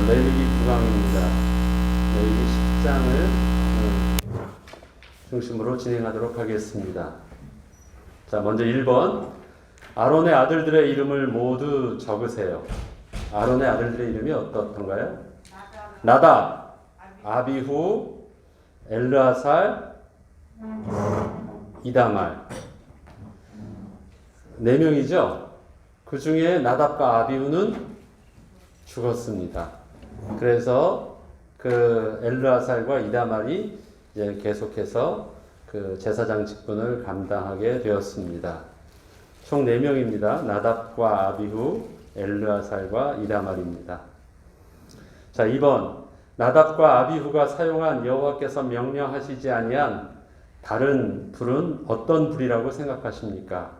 레위기 9강입니다. 레위기 10장을 중심으로 진행하도록 하겠습니다. 자, 먼저 1번. 아론의 아들들의 이름을 모두 적으세요. 아론의 아들들의 이름이 어떻던가요? 나답, 아비후, 엘르아살, 이다말. 4명이죠? 그 중에 나답과 아비후는 죽었습니다. 그래서 그 엘르아살과 이다말이 이제 계속해서 그 제사장 직분을 감당하게 되었습니다. 총 4명입니다. 나답과 아비후, 엘르아살과 이다말입니다. 자, 2번. 나답과 아비후가 사용한 여호와께서 명령하시지 아니한 다른 불은 어떤 불이라고 생각하십니까?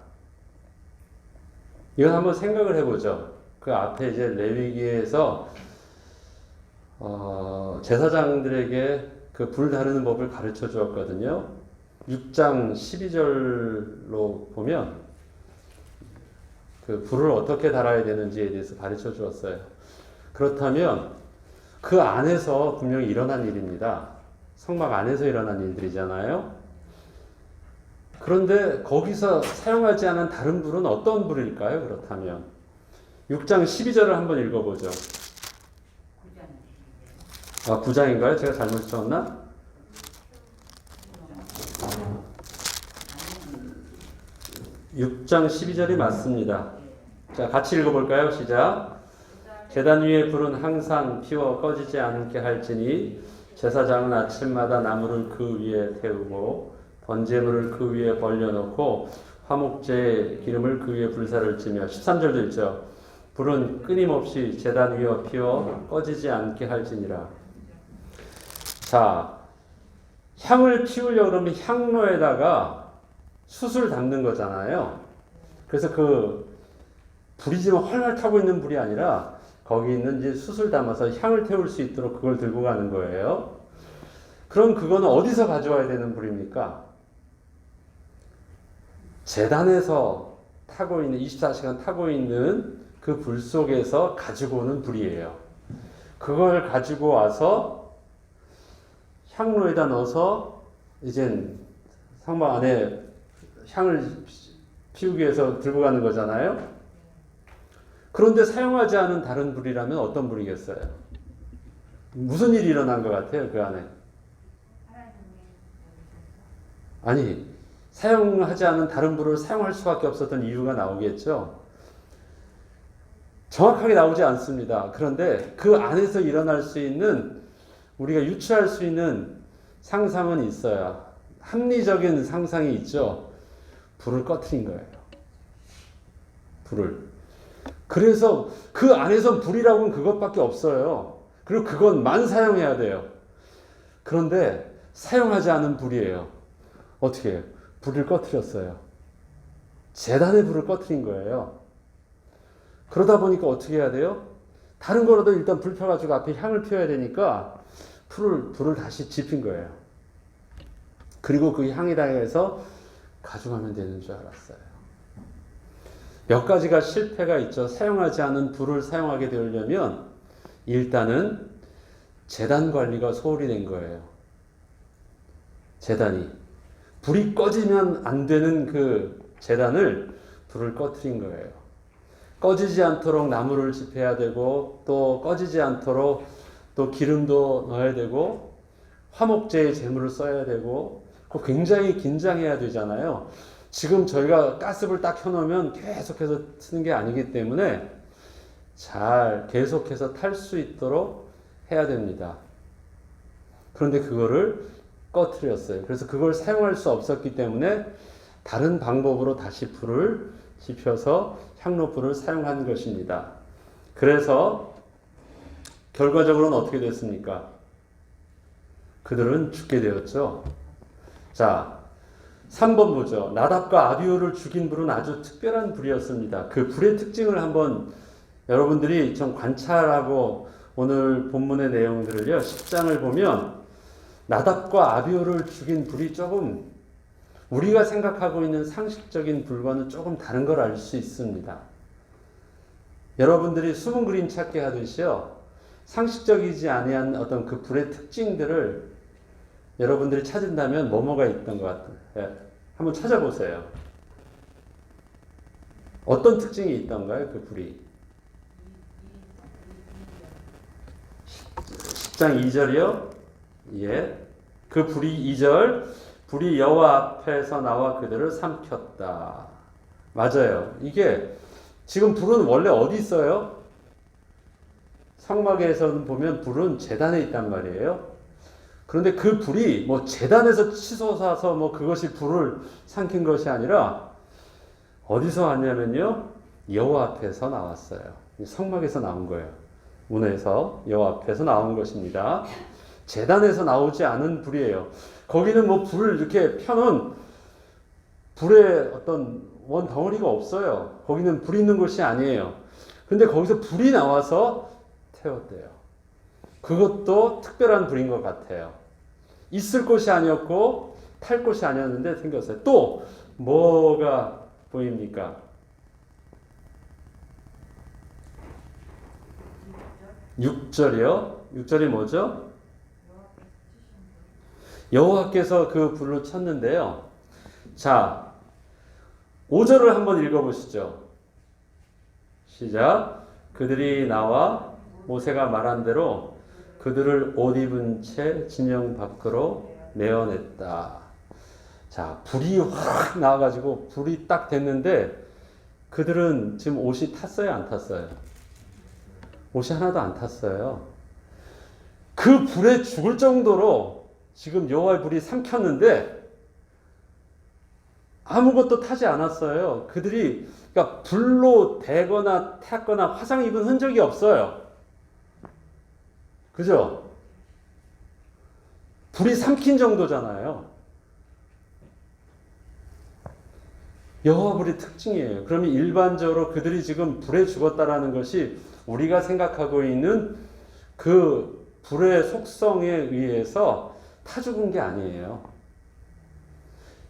이건 한번 생각을 해보죠. 그 앞에 이제 레위기에서 제사장들에게 그 불 다루는 법을 가르쳐 주었거든요. 6장 12절로 보면 그 불을 어떻게 달아야 되는지에 대해서 가르쳐 주었어요. 그렇다면 그 안에서 분명히 일어난 일입니다. 성막 안에서 일어난 일들이잖아요. 그런데 거기서 사용하지 않은 다른 불은 어떤 불일까요? 그렇다면 6장 12절을 한번 읽어보죠. 9장인가요? 제가 잘못 쳤나? (6장 12절이) 맞습니다. 자, 같이 읽어볼까요? 시작. 제단 위의 불은 항상 피워 꺼지지 않게 할지니 제사장은 아침마다 나무를 그 위에 태우고 번제물을 그 위에 벌려놓고 화목제의 기름을 그 위에 불사를 찌며 13절도 있죠. 불은 끊임없이 제단 위에 피워 꺼지지 않게 할지니라. 자, 향을 피우려고 그러면 향로에다가 숯을 담는 거잖아요. 그래서 그 불이 지금 활활 타고 있는 불이 아니라 거기 있는 이제 숯을 담아서 향을 태울 수 있도록 그걸 들고 가는 거예요. 그럼 그거는 어디서 가져와야 되는 불입니까? 제단에서 타고 있는 24시간 타고 있는 그 불 속에서 가지고 오는 불이에요. 그걸 가지고 와서 향로에다 넣어서 이젠 상방 안에 향을 피우기 위해서 들고 가는 거잖아요. 그런데 사용하지 않은 다른 불이라면 어떤 불이겠어요? 무슨 일이 일어난 것 같아요, 그 안에? 아니, 사용하지 않은 다른 불을 사용할 수밖에 없었던 이유가 나오겠죠. 정확하게 나오지 않습니다. 그런데 그 안에서 일어날 수 있는, 우리가 유추할 수 있는 상상은 있어요. 합리적인 상상이 있죠. 불을 꺼트린 거예요. 불을. 그래서 그 안에서 불이라고는 그것밖에 없어요. 그리고 그것만 사용해야 돼요. 그런데 사용하지 않은 불이에요. 어떻게 해요? 불을 꺼트렸어요. 제단의 불을 꺼트린 거예요. 그러다 보니까 어떻게 해야 돼요? 다른 거라도 일단 불 펴가지고 앞에 향을 피워야 되니까 불을 다시 지핀 거예요. 그리고 그 향에다 해서 가져가면 되는 줄 알았어요. 몇 가지가 실패가 있죠. 사용하지 않은 불을 사용하게 되려면 일단은 제단 관리가 소홀히 된 거예요. 제단이. 불이 꺼지면 안 되는 그 제단을 불을 꺼트린 거예요. 꺼지지 않도록 나무를 집해야 되고 또 꺼지지 않도록 또 기름도 넣어야 되고 화목제의 제물을 써야 되고 굉장히 긴장해야 되잖아요. 지금 저희가 가스불 딱 켜놓으면 계속해서 쓰는 게 아니기 때문에 잘 계속해서 탈 수 있도록 해야 됩니다. 그런데 그거를 꺼트렸어요. 그래서 그걸 사용할 수 없었기 때문에 다른 방법으로 다시 불을 지펴서 향로불을 사용한 것입니다. 그래서 결과적으로는 어떻게 됐습니까? 그들은 죽게 되었죠. 자, 3번 보죠. 나답과 아비후를 죽인 불은 아주 특별한 불이었습니다. 그 불의 특징을 한번 여러분들이 좀 관찰하고 오늘 본문의 내용들을요, 10장을 보면 나답과 아비후를 죽인 불이 조금 우리가 생각하고 있는 상식적인 불과는 조금 다른 걸 알 수 있습니다. 여러분들이 숨은 그림 찾기 하듯이요, 상식적이지 아니한 어떤 그 불의 특징들을 여러분들이 찾은다면 뭐가 있던 것 같아요. 예, 한번 찾아보세요. 어떤 특징이 있던가요? 그 불이. 10장 2절이요? 예. 그 불이 2절. 불이 여호와 앞에서 나와 그들을 삼켰다. 맞아요. 이게 지금 불은 원래 어디 있어요? 성막에서는 보면 불은 제단에 있단 말이에요. 그런데 그 불이 뭐 제단에서 치솟아서 뭐 그것이 불을 삼킨 것이 아니라 어디서 왔냐면요. 여호와 앞에서 나왔어요. 성막에서 나온 거예요. 문에서 여호와 앞에서 나온 것입니다. 제단에서 나오지 않은 불이에요. 거기는 뭐 불을 이렇게 펴놓은 불의 어떤 원 덩어리가 없어요. 거기는 불 있는 곳이 아니에요. 근데 거기서 불이 나와서 태웠대요. 그것도 특별한 불인 것 같아요. 있을 곳이 아니었고 탈 곳이 아니었는데 생겼어요. 또 뭐가 보입니까? 6절이요. 6절이 뭐죠? 여호와께서 그 불로 쳤는데요. 자, 5절을 한번 읽어보시죠. 시작. 그들이 나와 모세가 말한 대로 그들을 옷 입은 채 진영 밖으로 내어냈다. 자, 불이 확 나와가지고 불이 딱 됐는데 그들은 지금 옷이 탔어요, 안 탔어요? 옷이 하나도 안 탔어요. 그 불에 죽을 정도로 지금 여호와의 불이 삼켰는데 아무것도 타지 않았어요. 그들이 그러니까 불로 대거나 탔거나 화상 입은 흔적이 없어요. 그죠? 불이 삼킨 정도잖아요. 여호와 불의 특징이에요. 그러면 일반적으로 그들이 지금 불에 죽었다라는 것이 우리가 생각하고 있는 그 불의 속성에 의해서 타 죽은 게 아니에요.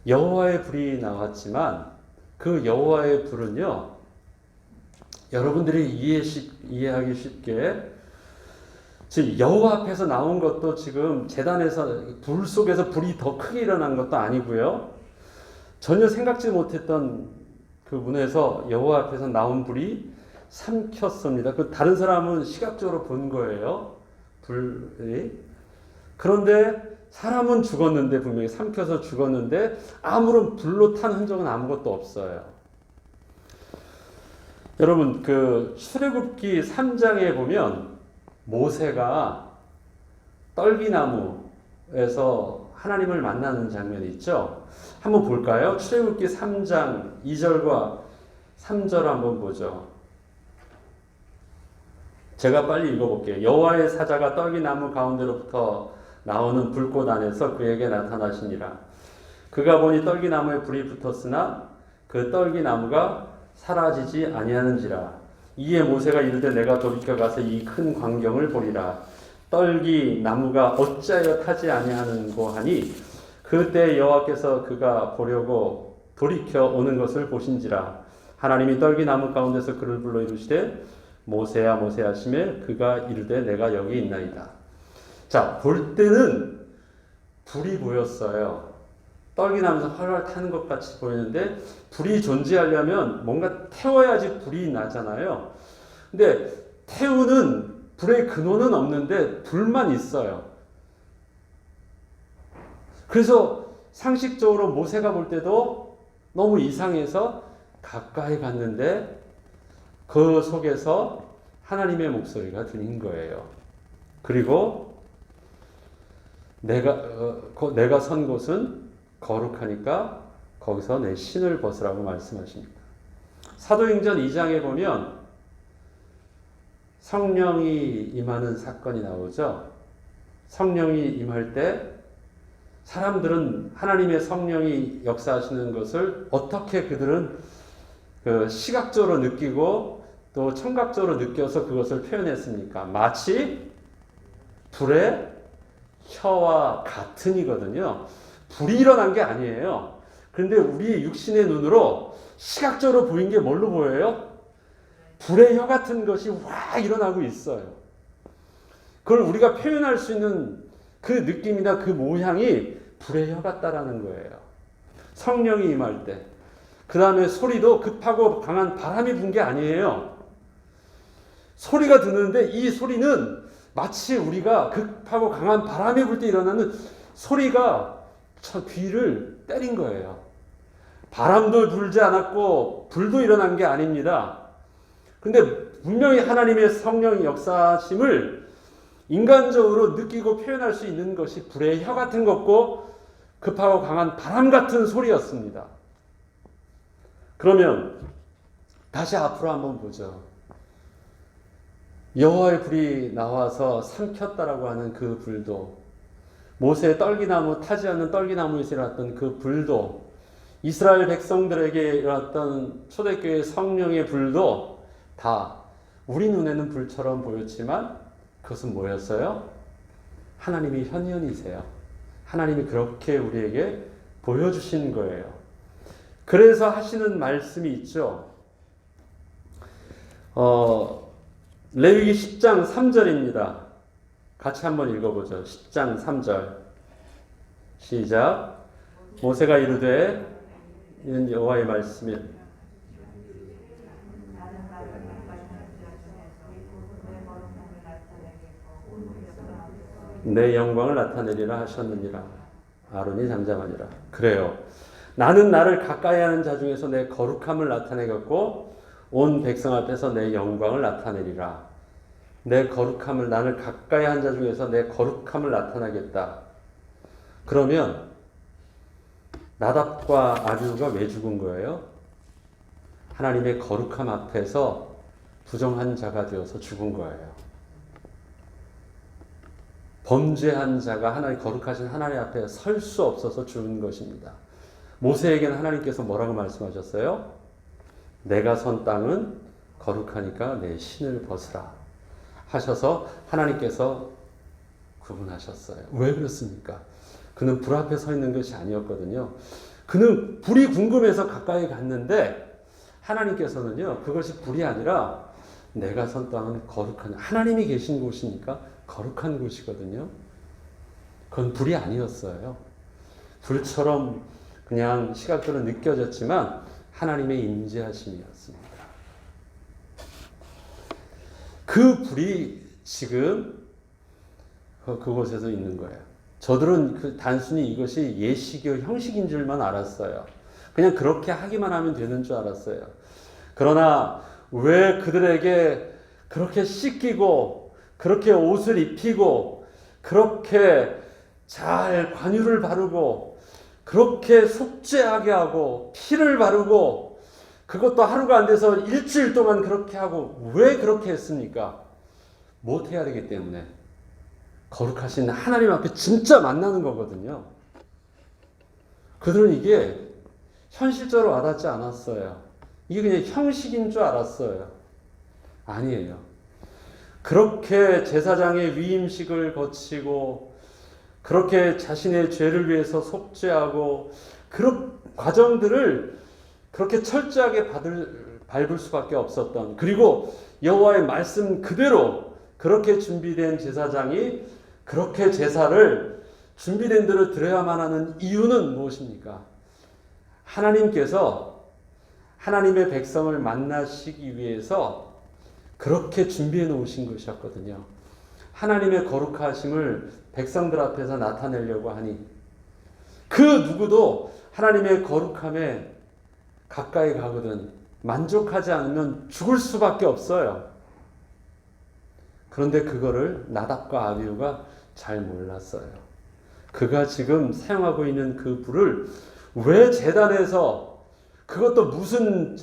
여호와의 불이 나왔지만 그 여호와의 불은요, 여러분들이 이해하기 쉽게 즉 여호와 앞에서 나온 것도 지금 제단에서 불 속에서 불이 더 크게 일어난 것도 아니고요. 전혀 생각지 못했던 그 문에서 여호와 앞에서 나온 불이 삼켰습니다. 그 다른 사람은 시각적으로 본 거예요. 불이. 그런데 사람은 죽었는데 분명히 삼켜서 죽었는데 아무런 불로 탄 흔적은 아무것도 없어요. 여러분 그 출애굽기 3장에 보면 모세가 떨기나무에서 하나님을 만나는 장면이 있죠. 한번 볼까요? 출애굽기 3장 2절과 3절 한번 보죠. 제가 빨리 읽어볼게요. 여호와의 사자가 떨기나무 가운데로부터 나오는 불꽃 안에서 그에게 나타나시니라. 그가 보니 떨기나무에 불이 붙었으나 그 떨기나무가 사라지지 아니하는지라. 이에 모세가 이르되 내가 돌이켜 가서 이 큰 광경을 보리라. 떨기나무가 어찌하여 타지 아니하는고 하니 그때 여호와께서 그가 보려고 돌이켜 오는 것을 보신지라. 하나님이 떨기나무 가운데서 그를 불러 이르시되 모세야 모세야 하시매 그가 이르되 내가 여기 있나이다. 자, 볼 때는 불이 보였어요. 떨기나무에서 활활 타는 것 같이 보이는데 불이 존재하려면 뭔가 태워야지 불이 나잖아요. 근데 태우는 불의 근원은 없는데 불만 있어요. 그래서 상식적으로 모세가 볼 때도 너무 이상해서 가까이 갔는데 그 속에서 하나님의 목소리가 들린 거예요. 그리고 내가 선 곳은 거룩하니까 거기서 내 신을 벗으라고 말씀하십니다. 사도행전 2장에 보면 성령이 임하는 사건이 나오죠. 성령이 임할 때 사람들은 하나님의 성령이 역사하시는 것을 어떻게 그들은 그 시각적으로 느끼고 또 청각적으로 느껴서 그것을 표현했습니까? 마치 불의 혀와 같으니거든요. 불이 일어난 게 아니에요. 그런데 우리의 육신의 눈으로 시각적으로 보인 게 뭘로 보여요? 불의 혀 같은 것이 확 일어나고 있어요. 그걸 우리가 표현할 수 있는 그 느낌이나 그 모양이 불의 혀 같다라는 거예요. 성령이 임할 때. 그 다음에 소리도 급하고 강한 바람이 분 게 아니에요. 소리가 드는데 이 소리는 마치 우리가 급하고 강한 바람이 불 때 일어나는 소리가 저 귀를 때린 거예요. 바람도 불지 않았고 불도 일어난 게 아닙니다. 근데 분명히 하나님의 성령의 역사심을 인간적으로 느끼고 표현할 수 있는 것이 불의 혀 같은 것고 급하고 강한 바람 같은 소리였습니다. 그러면 다시 앞으로 한번 보죠. 여호와의 불이 나와서 삼켰다라고 하는 그 불도, 모세의 떨기나무, 타지 않는 떨기나무에서 일어났던 그 불도, 이스라엘 백성들에게 일어났던 초대교회 성령의 불도 다 우리 눈에는 불처럼 보였지만 그것은 뭐였어요? 하나님이 현현이세요. 하나님이 그렇게 우리에게 보여주신 거예요. 그래서 하시는 말씀이 있죠. 레위기 10장 3절입니다. 같이 한번 읽어보죠. 10장 3절. 시작. 모세가 이르되 이는 여호와의 말씀이 내 영광을 나타내리라 하셨느니라. 아론이 잠잠하니라. 그래요. 나는 나를 가까이 하는 자 중에서 내 거룩함을 나타내겠고 온 백성 앞에서 내 영광을 나타내리라. 내 거룩함을, 나를 가까이 한 자 중에서 내 거룩함을 나타내겠다. 그러면 나답과 아비후가 왜 죽은 거예요? 하나님의 거룩함 앞에서 부정한 자가 되어서 죽은 거예요. 범죄한 자가 하나님, 거룩하신 하나님 앞에 설 수 없어서 죽은 것입니다. 모세에게는 하나님께서 뭐라고 말씀하셨어요? 내가 선 땅은 거룩하니까 내 신을 벗으라 하셔서 하나님께서 구분하셨어요. 왜 그렇습니까? 그는 불 앞에 서 있는 것이 아니었거든요. 그는 불이 궁금해서 가까이 갔는데 하나님께서는요, 그것이 불이 아니라 내가 선 땅은 거룩한, 하나님이 계신 곳이니까 거룩한 곳이거든요. 그건 불이 아니었어요. 불처럼 그냥 시각적으로 느껴졌지만 하나님의 임재하심이었습니다. 그 불이 지금 그곳에서 있는 거예요. 저들은 단순히 이것이 예식이요 형식인 줄만 알았어요. 그냥 그렇게 하기만 하면 되는 줄 알았어요. 그러나 왜 그들에게 그렇게 씻기고 그렇게 옷을 입히고 그렇게 잘 관유를 바르고 그렇게 속죄하게 하고 피를 바르고 그것도 하루가 안 돼서 일주일 동안 그렇게 하고 왜 그렇게 했습니까? 못해야 되기 때문에. 거룩하신 하나님 앞에 진짜 만나는 거거든요. 그들은 이게 현실적으로 와닿지 않았어요. 이게 그냥 형식인 줄 알았어요. 아니에요. 그렇게 제사장의 위임식을 거치고 그렇게 자신의 죄를 위해서 속죄하고 그런 과정들을 그렇게 철저하게 밟을 수밖에 없었던, 그리고 여호와의 말씀 그대로 그렇게 준비된 제사장이 그렇게 제사를 준비된 대로 드려야만 하는 이유는 무엇입니까? 하나님께서 하나님의 백성을 만나시기 위해서 그렇게 준비해 놓으신 것이었거든요. 하나님의 거룩하심을 백성들 앞에서 나타내려고 하니 그 누구도 하나님의 거룩함에 가까이 가거든 만족하지 않으면 죽을 수밖에 없어요. 그런데 그거를 나답과 아비후가 잘 몰랐어요. 그가 지금 사용하고 있는 그 불을 왜 제단에서, 그것도 무슨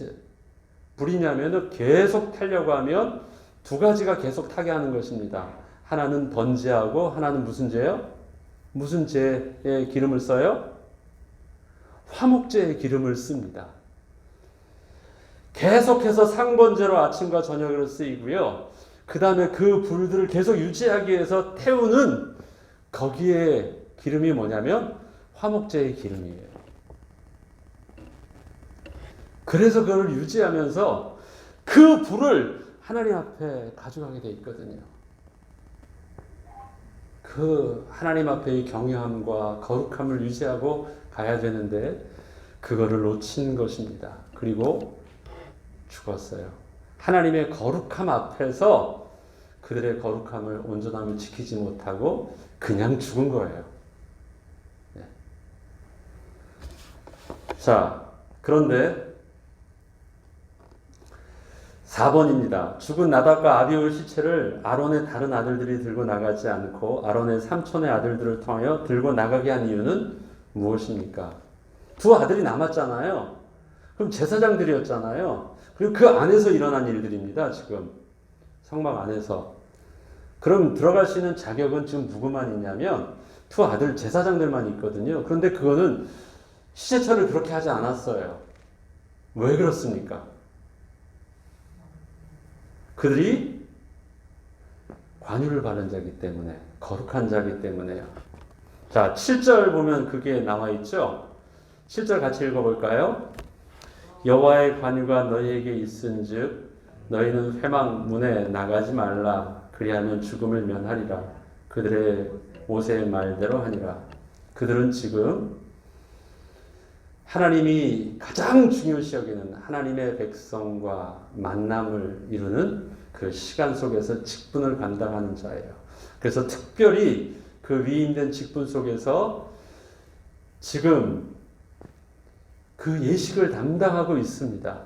불이냐면 계속 타려고 하면 두 가지가 계속 타게 하는 것입니다. 하나는 번제하고 하나는 무슨 죄요? 무슨 죄에 기름을 써요? 화목제에 기름을 씁니다. 계속해서 상번제로 아침과 저녁으로 쓰이고요. 그 다음에 그 불들을 계속 유지하기 위해서 태우는 거기에 기름이 뭐냐면 화목제의 기름이에요. 그래서 그걸 유지하면서 그 불을 하나님 앞에 가져가게 돼 있거든요. 그 하나님 앞에의 경외함과 거룩함을 유지하고 가야 되는데 그거를 놓친 것입니다. 그리고 죽었어요. 하나님의 거룩함 앞에서 그들의 거룩함을 온전함을 지키지 못하고 그냥 죽은 거예요. 네. 자, 그런데 4번입니다. 죽은 나답과 아비후의 시체를 아론의 다른 아들들이 들고 나가지 않고 아론의 삼촌의 아들들을 통하여 들고 나가게 한 이유는 무엇입니까? 두 아들이 남았잖아요. 그럼 제사장들이었잖아요. 그리고 그 안에서 일어난 일들입니다. 지금 성막 안에서. 그럼 들어갈 수 있는 자격은 지금 누구만 있냐면 두 아들 제사장들만 있거든요. 그런데 그거는 시체처를 그렇게 하지 않았어요. 왜 그렇습니까? 그들이 관유를 받은 자이기 때문에, 거룩한 자이기 때문에요. 자, 7절 보면 그게 나와 있죠. 7절 같이 읽어볼까요? 여호와의 관유가 너희에게 있은즉 너희는 회막 문에 나가지 말라. 그리하면 죽음을 면하리라. 그들의 모세의 말대로 하니라. 그들은 지금 하나님이 가장 중요시 여기는 하나님의 백성과 만남을 이루는 그 시간 속에서 직분을 감당하는 자예요. 그래서 특별히 그 위임된 직분 속에서 지금 그 예식을 담당하고 있습니다.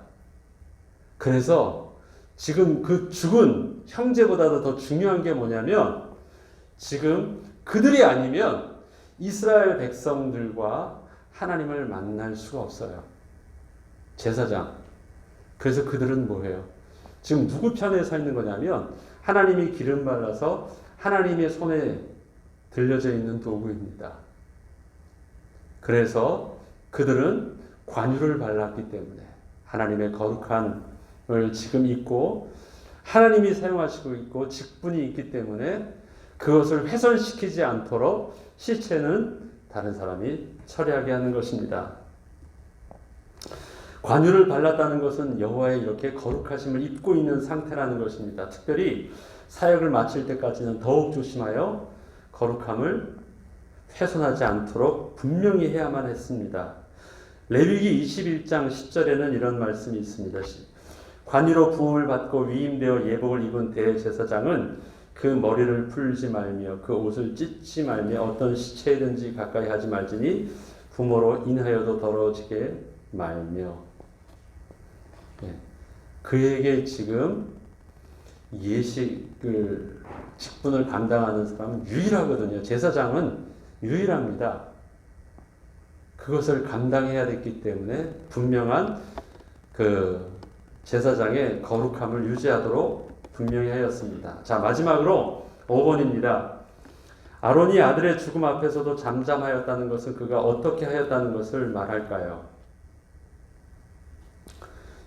그래서 지금 그 죽은 형제보다도 더 중요한 게 뭐냐면 지금 그들이 아니면 이스라엘 백성들과 하나님을 만날 수가 없어요. 제사장. 그래서 그들은 뭐해요? 지금 누구 편에 서 있는 거냐면 하나님이 기름 발라서 하나님의 손에 들려져 있는 도구입니다. 그래서 그들은 관유를 발랐기 때문에 하나님의 거룩함을 지금 입고 하나님이 사용하시고 있고 직분이 있기 때문에 그것을 훼손시키지 않도록 시체는 다른 사람이 처리하게 하는 것입니다. 관유를 발랐다는 것은 여호와의 이렇게 거룩하심을 입고 있는 상태라는 것입니다. 특별히 사역을 마칠 때까지는 더욱 조심하여 거룩함을 훼손하지 않도록 분명히 해야만 했습니다. 레위기 21장 10절에는 이런 말씀이 있습니다. 관유로 부음을 받고 위임되어 예복을 입은 대제사장은 그 머리를 풀지 말며 그 옷을 찢지 말며 어떤 시체든지 가까이 하지 말지니 부모로 인하여도 더러워지게 말며. 네. 그에게 지금 예식을 직분을 감당하는 사람은 유일하거든요. 제사장은 유일합니다. 그것을 감당해야 됐기 때문에 분명한 그 제사장의 거룩함을 유지하도록 분명히 하였습니다. 자, 마지막으로 5번입니다. 아론이 아들의 죽음 앞에서도 잠잠하였다는 것은 그가 어떻게 하였다는 것을 말할까요?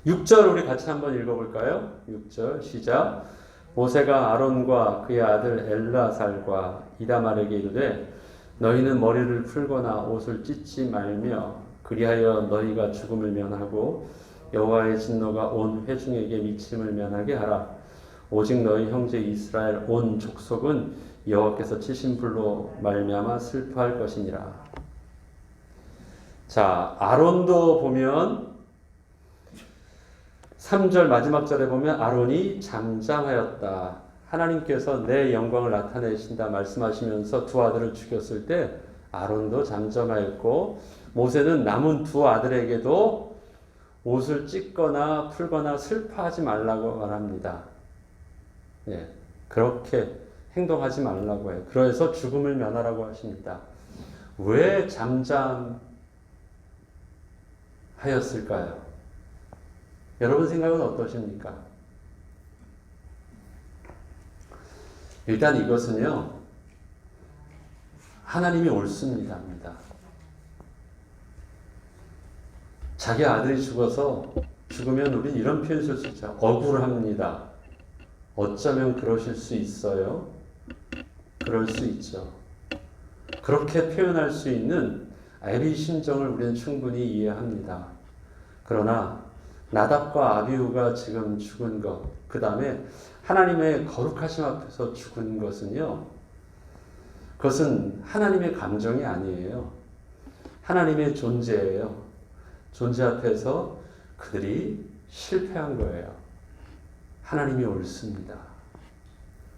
6절 우리 같이 한번 읽어볼까요? 6절 시작. 모세가 아론과 그의 아들 엘라살과 이다말에게 이르되 너희는 머리를 풀거나 옷을 찢지 말며 그리하여 너희가 죽음을 면하고 여호와의 진노가 온 회중에게 미침을 면하게 하라. 오직 너희 형제 이스라엘 온 족속은 여호와께서 치신 불로 말미암아 슬퍼할 것이니라. 자, 아론도 보면 3절 마지막 절에 보면 아론이 잠잠하였다. 하나님께서 내 영광을 나타내신다 말씀하시면서 두 아들을 죽였을 때 아론도 잠잠하였고 모세는 남은 두 아들에게도 옷을 찢거나 풀거나 슬퍼하지 말라고 말합니다. 예, 그렇게 행동하지 말라고 해요. 그래서 죽음을 면하라고 하십니다. 왜 잠잠하였을까요? 여러분 생각은 어떠십니까? 일단 이것은요, 하나님이 옳습니다. 자기 아들이 죽으면 우린 이런 표현을 쓸 수 있죠. 억울합니다. 어쩌면 그러실 수 있어요. 그럴 수 있죠. 그렇게 표현할 수 있는 아비의 심정을 우리는 충분히 이해합니다. 그러나 나답과 아비후가 지금 죽은 것, 그 다음에 하나님의 거룩하심 앞에서 죽은 것은요, 그것은 하나님의 감정이 아니에요. 하나님의 존재예요. 존재 앞에서 그들이 실패한 거예요. 하나님이 옳습니다.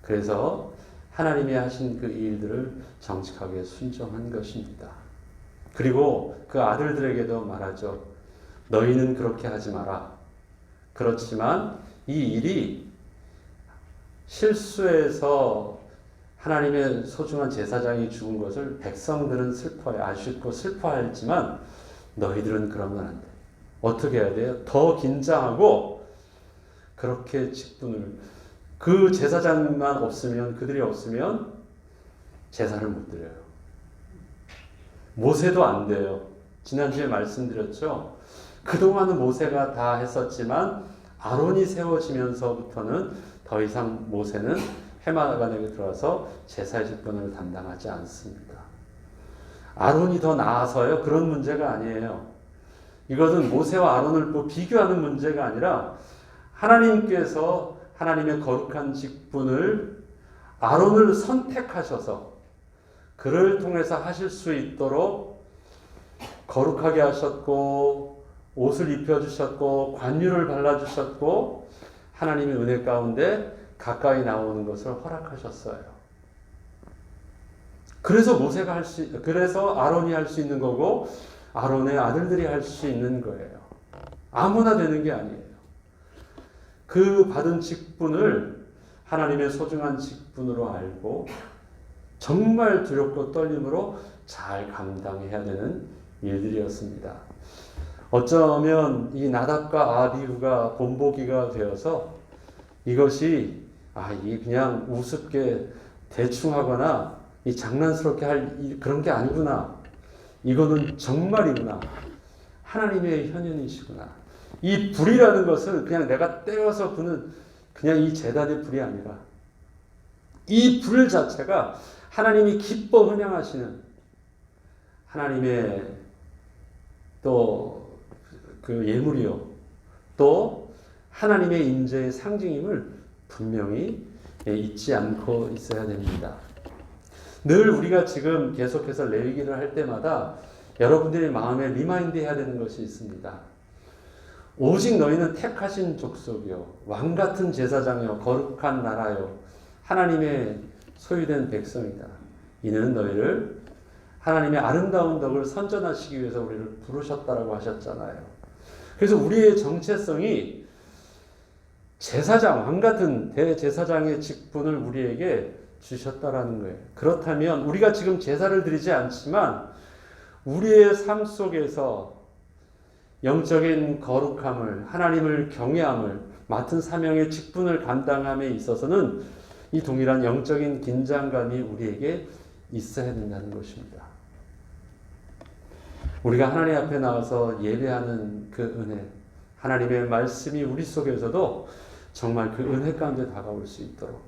그래서 하나님이 하신 그 일들을 정직하게 순종한 것입니다. 그리고 그 아들들에게도 말하죠. 너희는 그렇게 하지 마라. 그렇지만 이 일이 실수해서 하나님의 소중한 제사장이 죽은 것을 백성들은 슬퍼해, 아쉽고 슬퍼하지만 너희들은 그러면 안 돼. 어떻게 해야 돼요? 더 긴장하고 그렇게 직분을, 그 제사장만 없으면, 그들이 없으면 제사를 못 드려요. 모세도 안 돼요. 지난주에 말씀드렸죠. 그동안은 모세가 다 했었지만 아론이 세워지면서부터는 더 이상 모세는 해마간에 들어와서 제사의 직분을 담당하지 않습니다. 아론이 더 나아서요? 그런 문제가 아니에요. 이것은 모세와 아론을 뭐 비교하는 문제가 아니라 하나님께서 하나님의 거룩한 직분을 아론을 선택하셔서 그를 통해서 하실 수 있도록 거룩하게 하셨고 옷을 입혀주셨고 관유를 발라주셨고 하나님의 은혜 가운데 가까이 나오는 것을 허락하셨어요. 그래서 그래서 아론이 할 수 있는 거고 아론의 아들들이 할 수 있는 거예요. 아무나 되는 게 아니에요. 그 받은 직분을 하나님의 소중한 직분으로 알고 정말 두렵고 떨림으로 잘 감당해야 되는 일들이었습니다. 어쩌면 이 나답과 아비후가 본보기가 되어서 이것이 이게 그냥 우습게 대충 하거나 이 장난스럽게 할 그런 게 아니구나. 이거는 정말이구나. 하나님의 현현이시구나. 이 불이라는 것은 그냥 내가 떼어서 부는 그냥 이 제단의 불이 아니라 이 불 자체가 하나님이 기뻐 헌양하시는 하나님의 또 그 예물이요. 또 하나님의 임재의 상징임을 분명히 잊지 않고 있어야 됩니다. 늘 우리가 지금 계속해서 레위기를 할 때마다 여러분들의 마음에 리마인드 해야 되는 것이 있습니다. 오직 너희는 택하신 족속이요 왕같은 제사장이요 거룩한 나라요 하나님의 소유된 백성이다. 이는 너희를 하나님의 아름다운 덕을 선전하시기 위해서 우리를 부르셨다라고 하셨잖아요. 그래서 우리의 정체성이 제사장, 왕같은 대제사장의 직분을 우리에게 주셨다라는 거예요. 그렇다면 우리가 지금 제사를 드리지 않지만 우리의 삶 속에서 영적인 거룩함을, 하나님을 경외함을, 맡은 사명의 직분을 감당함에 있어서는 이 동일한 영적인 긴장감이 우리에게 있어야 된다는 것입니다. 우리가 하나님 앞에 나와서 예배하는 그 은혜, 하나님의 말씀이 우리 속에서도 정말 그 은혜 가운데 다가올 수 있도록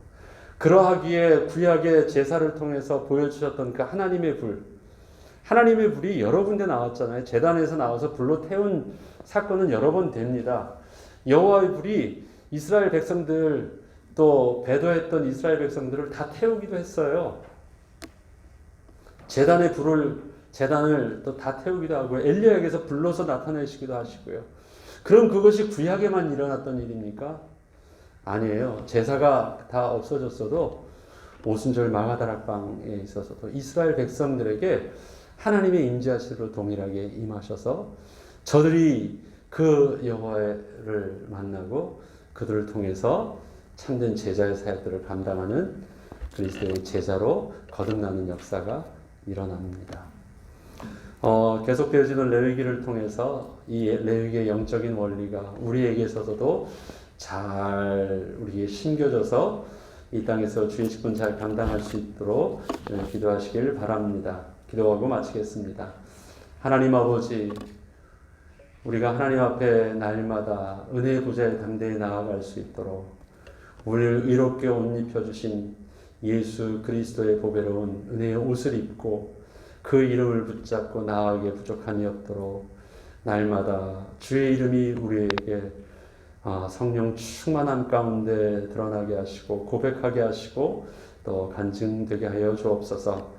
그러하기에 구약의 제사를 통해서 보여주셨던 그 하나님의 불이 여러 군데 나왔잖아요. 제단에서 나와서 불로 태운 사건은 여러 번 됩니다. 여호와의 불이 이스라엘 백성들 또 배도했던 이스라엘 백성들을 다 태우기도 했어요. 제단을 또 다 태우기도 하고 엘리야에게서 불러서 나타내시기도 하시고요. 그럼 그것이 구약에만 일어났던 일입니까? 아니에요. 제사가 다 없어졌어도 오순절 마가다락방에 있어서도 이스라엘 백성들에게 하나님의 임재하시로 동일하게 임하셔서 저들이 그 여호와를 만나고 그들을 통해서 참된 제자의 사역들을 감당하는 그리스도의 제자로 거듭나는 역사가 일어납니다. 계속되어지는 레위기를 통해서 이 레위기의 영적인 원리가 우리에게 있어서도 잘 우리에게 심겨져서 이 땅에서 주의 직분 잘 감당할 수 있도록 기도하시길 바랍니다. 기도하고 마치겠습니다. 하나님 아버지, 우리가 하나님 앞에 날마다 은혜의 보좌에 담대히 나아갈 수 있도록 우리를 의롭게 옷 입혀주신 예수 그리스도의 보배로운 은혜의 옷을 입고 그 이름을 붙잡고 나아가기에 부족함이 없도록 날마다 주의 이름이 우리에게 성령 충만함 가운데 드러나게 하시고 고백하게 하시고 또 간증되게 하여 주옵소서.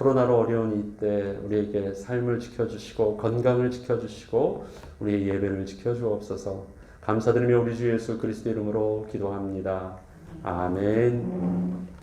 코로나로 어려운 이때 우리에게 삶을 지켜주시고 건강을 지켜주시고 우리의 예배를 지켜주옵소서. 감사드리며 우리 주 예수 그리스도 이름으로 기도합니다. 아멘.